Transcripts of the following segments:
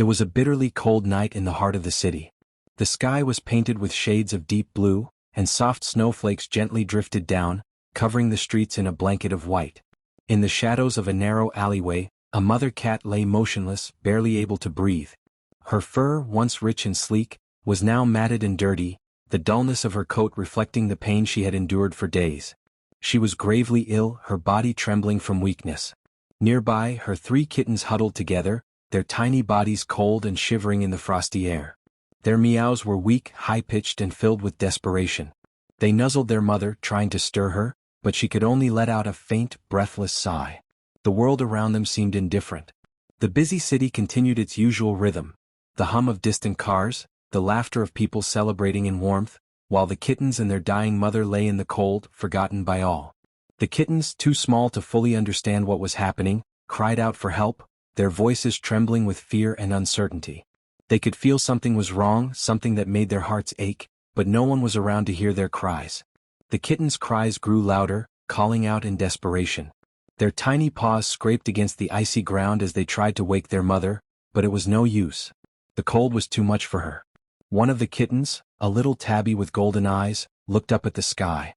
It was a bitterly cold night in the heart of the city. The sky was painted with shades of deep blue, and soft snowflakes gently drifted down, covering the streets in a blanket of white. In the shadows of a narrow alleyway, a mother cat lay motionless, barely able to breathe. Her fur, once rich and sleek, was now matted and dirty, the dullness of her coat reflecting the pain she had endured for days. She was gravely ill, her body trembling from weakness. Nearby, her 3 kittens huddled together, their tiny bodies cold and shivering in the frosty air. Their meows were weak, high-pitched and filled with desperation. They nuzzled their mother, trying to stir her, but she could only let out a faint, breathless sigh. The world around them seemed indifferent. The busy city continued its usual rhythm, the hum of distant cars, the laughter of people celebrating in warmth, while the kittens and their dying mother lay in the cold, forgotten by all. The kittens, too small to fully understand what was happening, cried out for help, their voices trembling with fear and uncertainty. They could feel something was wrong, something that made their hearts ache, but no one was around to hear their cries. The kittens' cries grew louder, calling out in desperation. Their tiny paws scraped against the icy ground as they tried to wake their mother, but it was no use. The cold was too much for her. One of the kittens, a little tabby with golden eyes, looked up at the sky.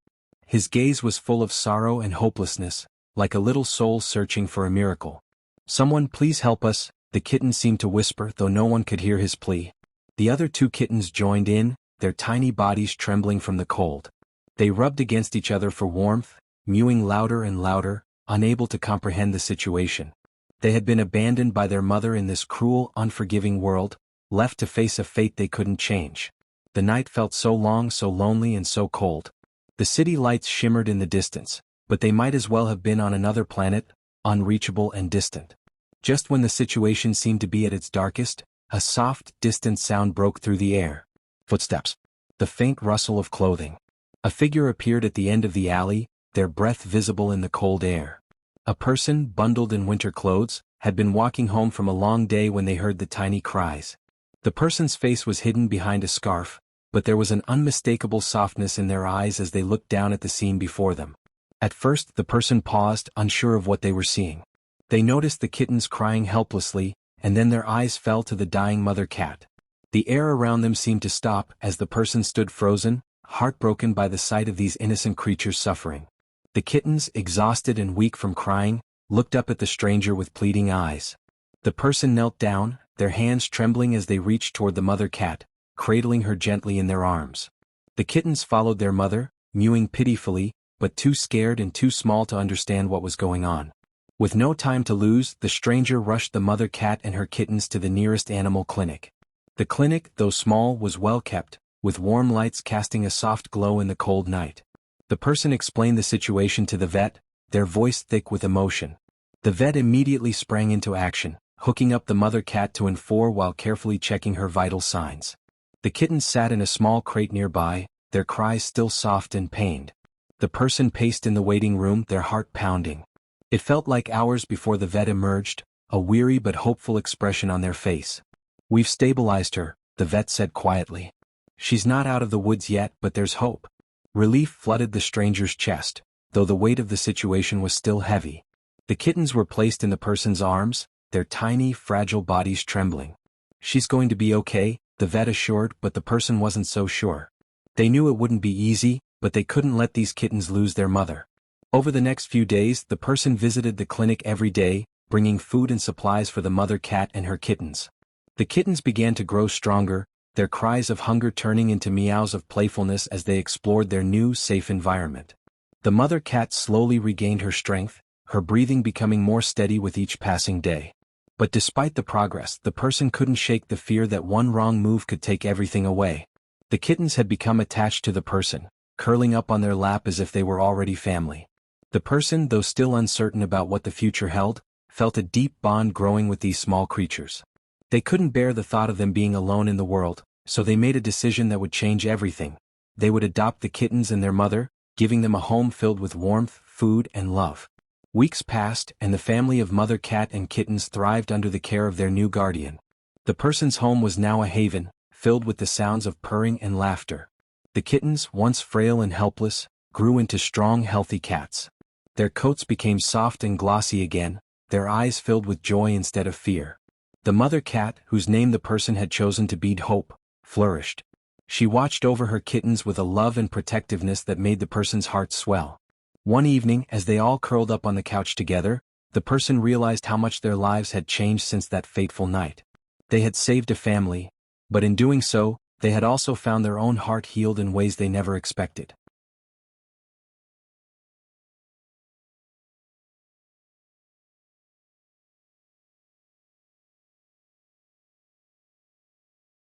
His gaze was full of sorrow and hopelessness, like a little soul searching for a miracle. "Someone please help us," the kitten seemed to whisper, though no one could hear his plea. The other 2 kittens joined in, their tiny bodies trembling from the cold. They rubbed against each other for warmth, mewing louder and louder, unable to comprehend the situation. They had been abandoned by their mother in this cruel, unforgiving world, left to face a fate they couldn't change. The night felt so long, so lonely and so cold. The city lights shimmered in the distance, but they might as well have been on another planet, unreachable and distant. Just when the situation seemed to be at its darkest, a soft, distant sound broke through the air. Footsteps. The faint rustle of clothing. A figure appeared at the end of the alley, their breath visible in the cold air. A person, bundled in winter clothes, had been walking home from a long day when they heard the tiny cries. The person's face was hidden behind a scarf, but there was an unmistakable softness in their eyes as they looked down at the scene before them. At first, the person paused, unsure of what they were seeing. They noticed the kittens crying helplessly, and then their eyes fell to the dying mother cat. The air around them seemed to stop as the person stood frozen, heartbroken by the sight of these innocent creatures suffering. The kittens, exhausted and weak from crying, looked up at the stranger with pleading eyes. The person knelt down, their hands trembling as they reached toward the mother cat, cradling her gently in their arms. The kittens followed their mother, mewing pitifully, but too scared and too small to understand what was going on. With no time to lose, the stranger rushed the mother cat and her kittens to the nearest animal clinic. The clinic, though small, was well kept, with warm lights casting a soft glow in the cold night. The person explained the situation to the vet, their voice thick with emotion. The vet immediately sprang into action, hooking up the mother cat to N4 while carefully checking her vital signs. The kittens sat in a small crate nearby, their cries still soft and pained. The person paced in the waiting room, their heart pounding. It felt like hours before the vet emerged, a weary but hopeful expression on their face. "We've stabilized her," the vet said quietly. "She's not out of the woods yet, but there's hope." Relief flooded the stranger's chest, though the weight of the situation was still heavy. The kittens were placed in the person's arms, their tiny, fragile bodies trembling. "She's going to be okay," the vet assured, but the person wasn't so sure. They knew it wouldn't be easy, but they couldn't let these kittens lose their mother. Over the next few days, the person visited the clinic every day, bringing food and supplies for the mother cat and her kittens. The kittens began to grow stronger, their cries of hunger turning into meows of playfulness as they explored their new, safe environment. The mother cat slowly regained her strength, her breathing becoming more steady with each passing day. But despite the progress, the person couldn't shake the fear that one wrong move could take everything away. The kittens had become attached to the person, curling up on their lap as if they were already family. The person, though still uncertain about what the future held, felt a deep bond growing with these small creatures. They couldn't bear the thought of them being alone in the world, so they made a decision that would change everything. They would adopt the kittens and their mother, giving them a home filled with warmth, food, and love. Weeks passed, and the family of mother cat and kittens thrived under the care of their new guardian. The person's home was now a haven, filled with the sounds of purring and laughter. The kittens, once frail and helpless, grew into strong, healthy cats. Their coats became soft and glossy again, their eyes filled with joy instead of fear. The mother cat, whose name the person had chosen to be Hope, flourished. She watched over her kittens with a love and protectiveness that made the person's heart swell. One evening, as they all curled up on the couch together, the person realized how much their lives had changed since that fateful night. They had saved a family, but in doing so, they had also found their own heart healed in ways they never expected.